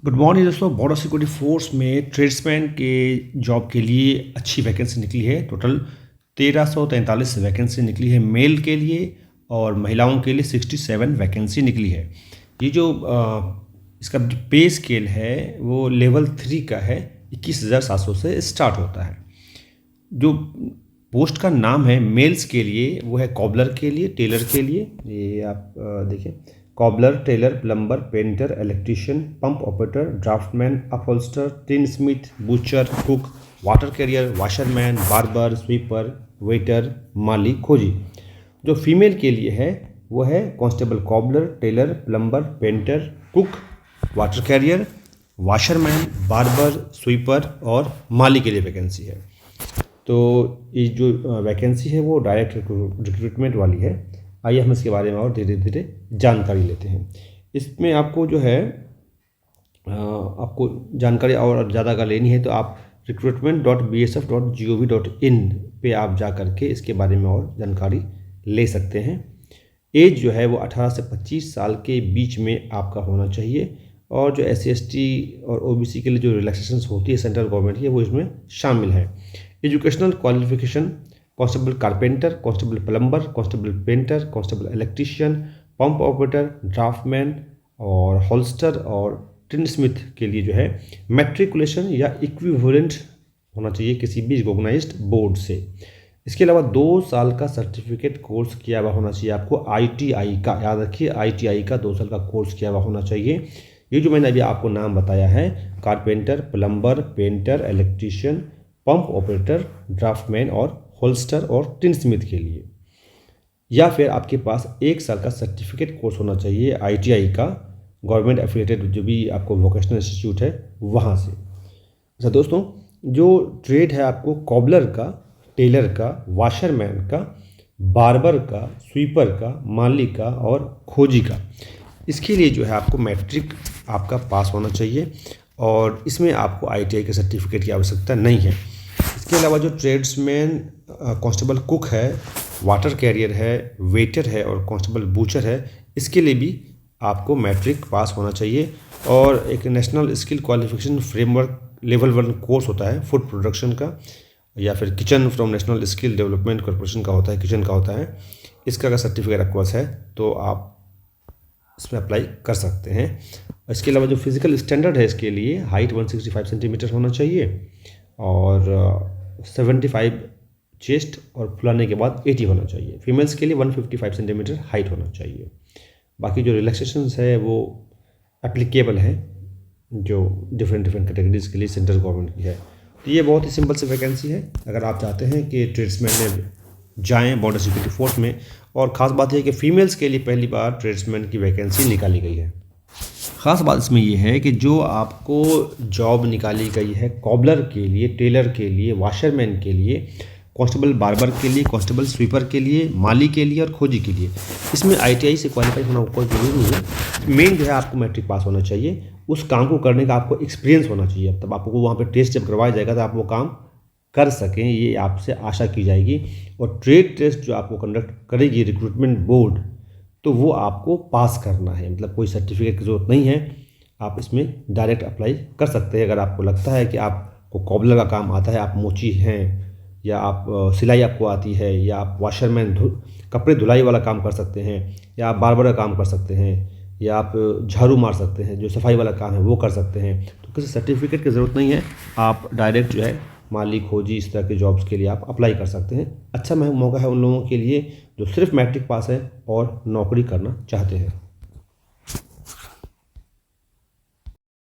Good morning दोस्तों। Border security force में tradesman के जॉब के लिए अच्छी वैकेंसी निकली है। टोटल 1343 वैकेंसी निकली है मेल के लिए और महिलाओं के लिए 67 वैकेंसी निकली है। ये जो इसका पे स्केल है वो लेवल 3 का है। 21,700 से स्टार्ट होता है। जो पोस्ट का नाम है मेल्स के लिए वो है कॉबलर के लिए, टेलर के लिए। ये आप देखिए, cobbler, tailor, plumber, painter, electrician, pump operator, draughtsman, upholsterer, tin smith, butcher, cook, water carrier, washerman, barber, sweeper, waiter, माली, खोजी। जो फीमेल के लिए है वो है constable, cobbler, tailor, plumber, painter, cook, water carrier, washerman, barber, sweeper और माली के लिए वैकेंसी है। तो ये जो वैकेंसी है वो डायरेक्ट रिक्रूटमेंट वाली है। आइए हम इसके बारे में और धीरे धीरे जानकारी लेते हैं। इसमें आपको जो है आपको जानकारी और ज़्यादा अगर लेनी है तो आप recruitment.bsf.gov.in पे आप जा कर के इसके बारे में और जानकारी ले सकते हैं। एज जो है वो 18 से 25 साल के बीच में आपका होना चाहिए और जो SC/ST और OBC के लिए जो रिलैक्सेशंस होती है सेंट्रल गवर्नमेंट की वो इसमें शामिल है। Educational qualification: constable carpenter, constable plumber, constable painter, constable electrician, pump operator, draftman और होल्स्टर और टिन स्मिथ के लिए जो है मैट्रिकुलेशन या इक्विवेलेंट होना चाहिए किसी भी रिकॉग्नाइज्ड बोर्ड से। इसके अलावा 2 साल का सर्टिफिकेट कोर्स किया हुआ होना चाहिए आपको। ITI का, याद रखिए, ITI का 2 साल का कोर्स किया हुआ होना चाहिए। ये जो मैंने अभी आपको नाम बताया है, carpenter, plumber, painter, electrician, pump operator, draftman और होल्स्टर और टिन स्मिथ के लिए। या फिर आपके पास 1 साल का सर्टिफिकेट कोर्स होना चाहिए ITI का, गवर्नमेंट एफिलिएटेड जो भी आपको वोकेशनल इंस्टीट्यूट है वहाँ से। अच्छा दोस्तों, जो ट्रेड है आपको कॉबलर का, टेलर का, वाशरमैन का, बार्बर का, स्वीपर का, माली का और खोजी का, इसके लिए जो है आपको मैट्रिक आपका पास होना चाहिए और इसमें आपको ITI के सर्टिफिकेट की आवश्यकता नहीं है। इसके अलावा जो ट्रेड्समैन कांस्टेबल कुक है, वाटर कैरियर है, वेटर है और कांस्टेबल बूचर है, इसके लिए भी आपको मैट्रिक पास होना चाहिए। और एक national skill qualification framework level 1 course होता है फूड प्रोडक्शन का, या फिर kitchen from national skill development corporation का होता है, किचन का होता है। इसका अगर सर्टिफिकेट आपके पास है तो आप इसमें अप्लाई कर सकते हैं। इसके अलावा जो फिजिकल स्टैंडर्ड है इसके लिए हाइट 165 सेंटीमीटर होना चाहिए और 75 चेस्ट और फुलाने के बाद 80 होना चाहिए। फीमेल्स के लिए 155 सेंटीमीटर हाइट होना चाहिए। बाकी जो रिलैक्सेशंस है वो एप्लीकेबल है जो डिफरेंट कैटेगरीज के लिए सेंट्रल गवर्नमेंट की है। तो ये बहुत ही सिंपल सी वैकेंसी है। अगर आप चाहते हैं कि ट्रेड्समैन में जाएं बॉर्डर सिक्योरिटी फोर्स में, और ख़ास बात है कि फ़ीमेल्स के लिए पहली बार ट्रेड्समैन की वैकेंसी निकाली गई है। ख़ास बात इसमें ये है कि जो आपको जॉब निकाली गई है कॉबलर के लिए, टेलर के लिए, वाशरमैन के लिए, कांस्टेबल बार्बर के लिए, कांस्टेबल स्वीपर के लिए, माली के लिए और खोजी के लिए, इसमें ITI से क्वालिफाई होना कोई जरूरी नहीं है। मेन जो है आपको मैट्रिक पास होना चाहिए। उस काम को करने का आपको एक्सपीरियंस होना चाहिए। तब आपको वहाँ पर टेस्ट जब करवाया जाएगा तो आप वो काम कर सकें, ये आपसे आशा की जाएगी। और ट्रेड टेस्ट जो आपको कंडक्ट करेगी रिक्रूटमेंट बोर्ड, तो वो आपको पास करना है। मतलब कोई सर्टिफिकेट की ज़रूरत नहीं है, आप इसमें डायरेक्ट अप्लाई कर सकते हैं। अगर आपको लगता है कि आपको कॉबलर का काम आता है, आप मोची हैं, या आप सिलाई आपको आती है, या आप वाशरमैन कपड़े धुलाई वाला काम कर सकते हैं, या आप बार्बर का काम कर सकते हैं, या आप झाड़ू मार सकते हैं, जो सफाई वाला काम है वो कर सकते हैं, तो किसी सर्टिफिकेट की ज़रूरत नहीं है। आप डायरेक्ट जो है माली, खोजी, इस तरह के जॉब्स के लिए आप अप्लाई कर सकते हैं। अच्छा मौका है उन लोगों के लिए जो सिर्फ मैट्रिक पास है और नौकरी करना चाहते हैं।